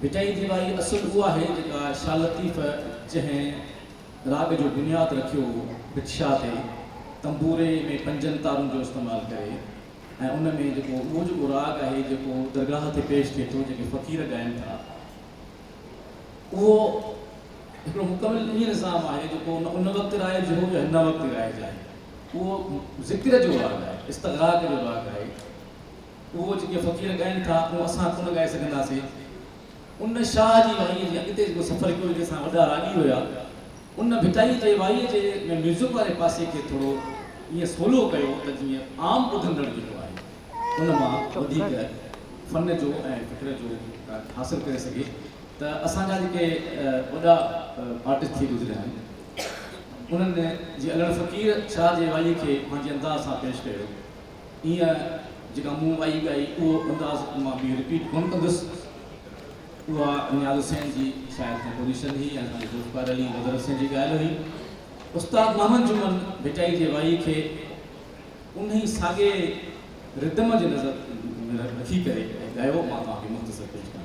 भिटाई दीवाई असुल उहा है जेका शाह लतीफ़ जंहिं राग जो बुनियाद रखियो रिक्शा ते तंबूरे में पंजनि तारुनि जो इस्तेमालु करे ऐं उन में जेको उहो जेको राग आहे जेको दरगाह ते पेश थिए थो जेके फ़क़ीर ॻाइनि था उहो हिकिड़ो मुकमिल ईअं निज़ाम आहे जेको उन वक़्तु राइज हो या हिन वक़्तु राइज आहे। उहो ज़िक्र जो राग आहे, इस्तग़राक़ जो राग आहे। उहो जेके फ़क़ीर ॻाइनि था उहो असां कोन ॻाए सघंदासीं। उन शाह जी वाईअ जे अॻिते जेको सफ़र कयो जंहिंसां वॾा रागी हुया उन भिटाई जे वाईअ जे म्यूज़िक वारे पासे खे थोरो ईअं सोलो कयो त जीअं आम ॿुधंदड़ जेको आहे उन मां वधीक फ़न जो ऐं फ़िक्र जो हासिलु करे सघे। त असांजा जेके वॾा आर्टिस्ट थी गुज़रिया आहिनि उन्हनि जी अगरि फ़क़ीर शाह जे वाईअ खे पंहिंजे अंदाज़ सां पेश कयो ईअं जेका मूं वाई ॻाई उहो अंदाज़ मां बि रिपीट कोन कंदुसि। उहा नियाज़ हुसैन जी शायदि कंपोज़िशन हुई ऐं असांजे ज़ुल्फ़िकार अली नज़र हुसैन जी ॻाल्हि हुई। उस्ताद मोहम्मद जुमन भिटाई जे वाई खे उन ई साॻे रिदम जे नज़र रखी करे ॻायो। मां तव्हांखे मुख़्तसर पेश कयां।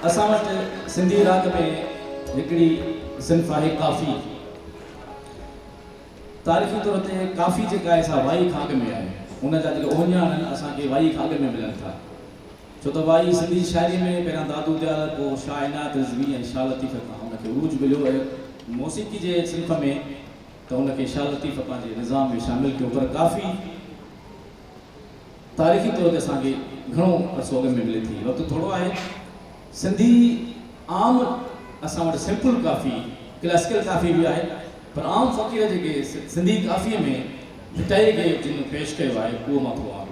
असां वटि सिंधी राग में हिकिड़ी सिंफ़ आहे काफ़ी। तारीख़ी तौर ते काफ़ी जेका आहे सा वाई खाग में आहे। उन जा जेके ओञा आहिनि असांखे वाई खाग में मिलनि था। छो त वाई सिंधी शाइरी में पहिरियां दादू दयाल पोइ शाह इनायत रिज़वी ऐं शाह लतीफ़ खां उनखे उरूज मिलियो ऐं मौसीक़ी जे सिंफ़ में त उनखे शाह लतीफ़ पंहिंजे निज़ाम में शामिलु कयो। पर काफ़ी तारीख़ी तौर ते असांखे घणो अरसो अॻ में मिले थी। वक़्तु थोरो आहे। सिंधी आम असां वटि सिंपल काफ़ी क्लासिकल काफ़ी भी आहे, पर आम फ़क़ीर जेके सिंधी काफ़ीअ में फिटाई खे जिन पेश कयो आहे उहो मां थोरो आॻु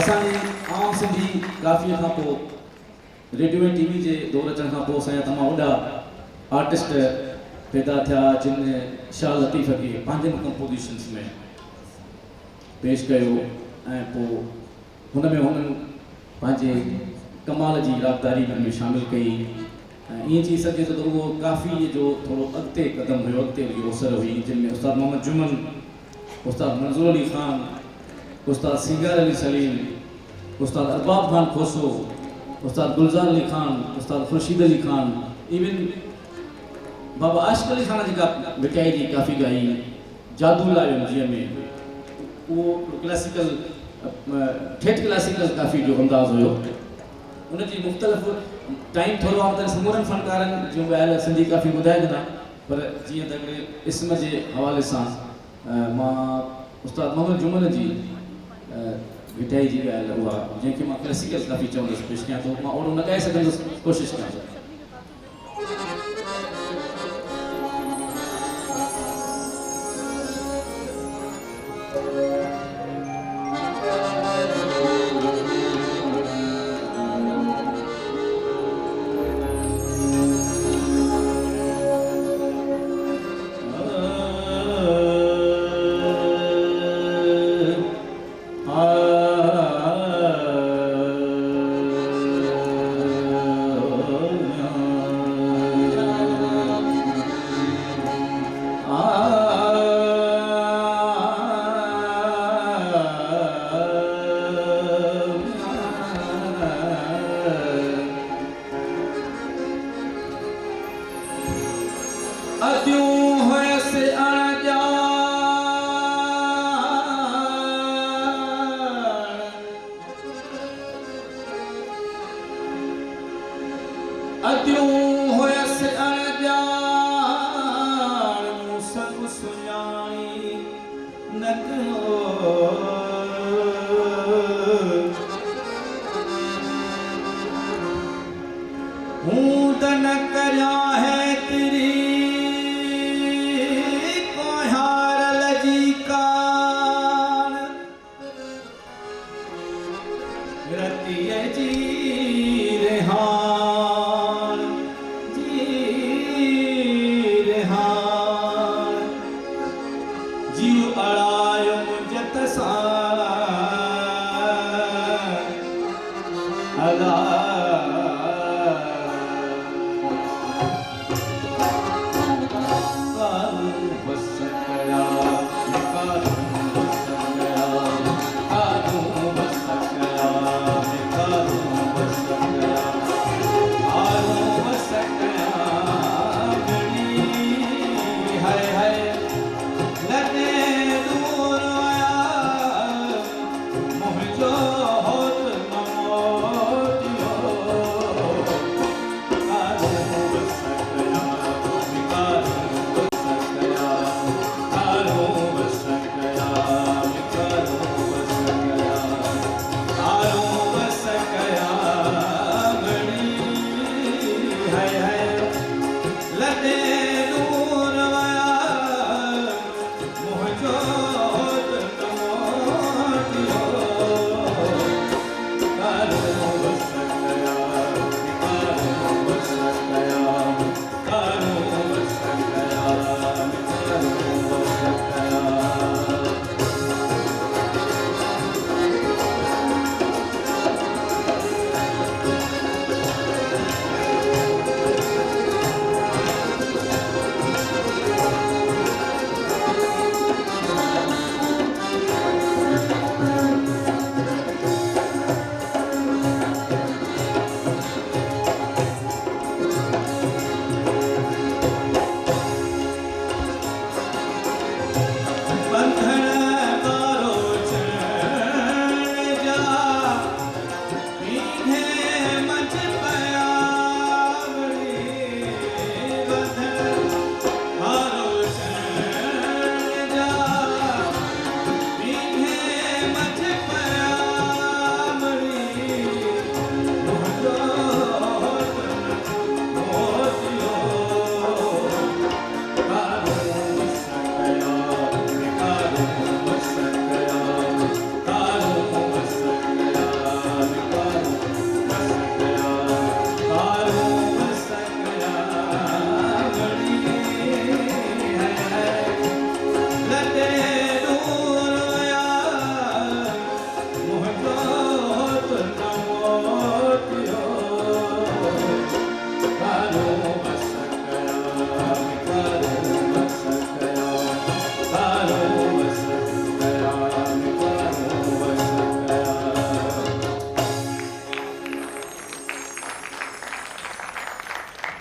असांजी आम सिंधी काफ़ीअ खां पोइ रेडियो ऐं टीवी जे दौर अचण खां पोइ असांजा तमामु वॾा आर्टिस्ट पैदा थिया जिन शाह लतीफ़ खे पंहिंजनि कंपोज़िशन्स में पेश कयो ऐं पोइ हुन में हुननि पंहिंजे कमाल जी रागदारी में शामिलु कई ऐं ईअं चई सघे थो त उहो काफ़ी जो थोरो अॻिते क़दम हुयो, अॻिते असर हुई, जिन में उस्ताद मोहम्मद जुमन, उस्ताद मंज़ूर अली ख़ान, उस्ताद सीगर अली सलीम, उस्ताद अरबाब खान खोसो, उस्ताद गुलज़ार अली ख़ान, उस्ताद खुर्शीद अली ख़ान, इवन बाबा आशिक़ अली ख़ान जेका मिटाई जी काफ़ी ॻाई, जादू लायो जीअं में उहो क्लासिकल ठेठ क्लासिकल काफ़ी जो अंदाज़ हुयो। उनजी मुख़्तलिफ़ टाइम थोरो आहे त समूरनि फ़नकारनि जूं ॻाल्हि सिंधी काफ़ी ॿुधाए ॾिना, पर जीअं त हिकिड़े इस्म जे हवाले सां मां उस्ताद मोहम्मद जुमन जी मिठाई जी ॻाल्हि उहा जंहिंखे मां क्लासिकल काफ़ी चवंदुसि पेश कयां थो, मां ओड़ो न ॻाए सघंदुसि, कोशिशि कयां थो।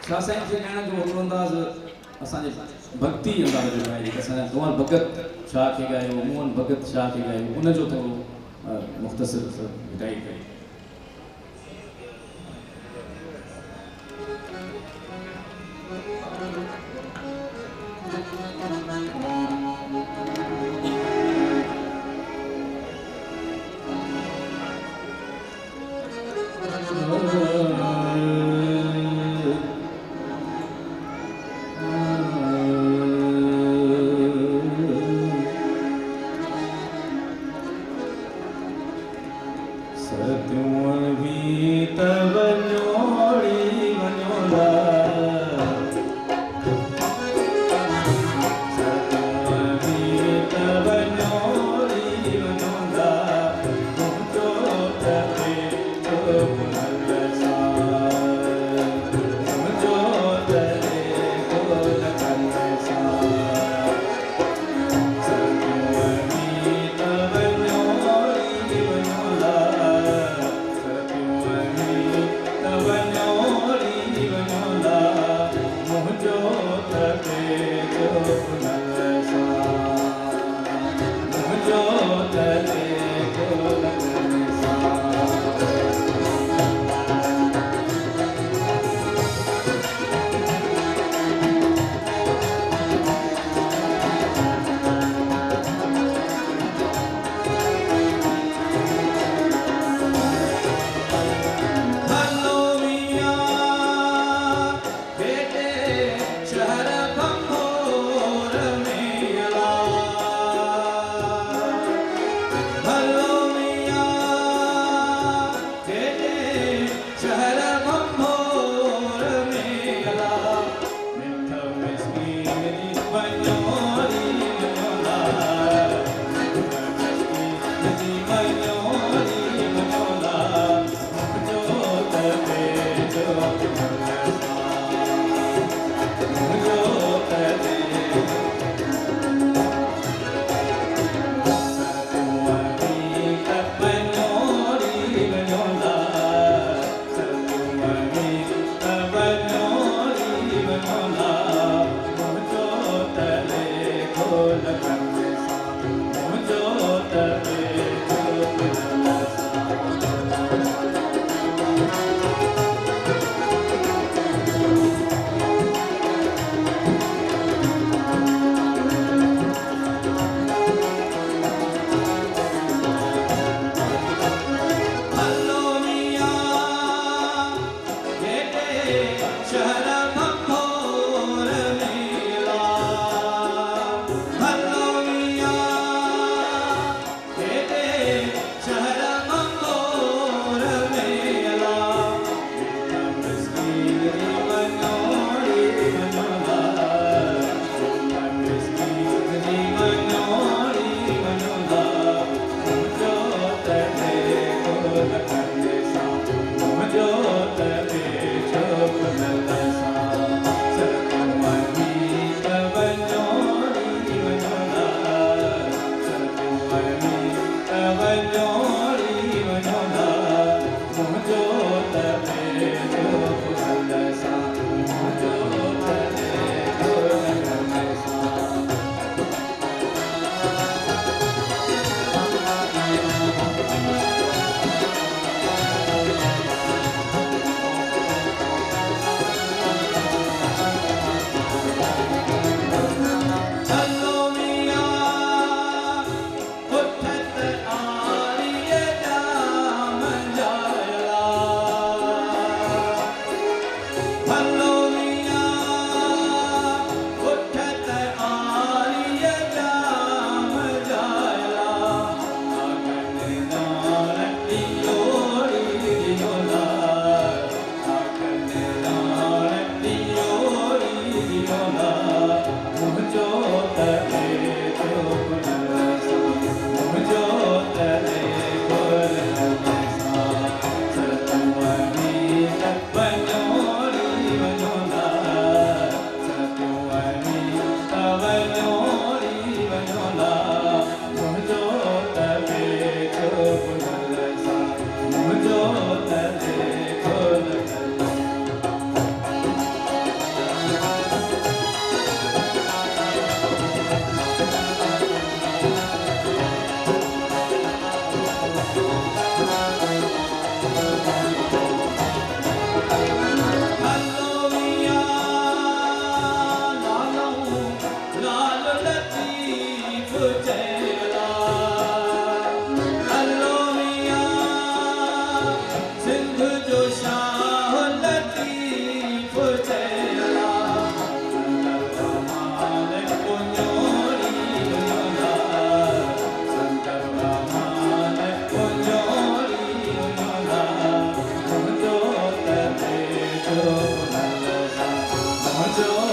शाह साईं खे ॻाइण जो हिकिड़ो अंदाज़ असांजे भक्ति अंदाज़ जो आहे जेके असांजा कुंवर भगत शाह खे ॻायो, मोहन भगत शाह खे ॻायो, उनजो थोरो मुख़्तसिर ॿुधाई कई। शहर खंभोर जो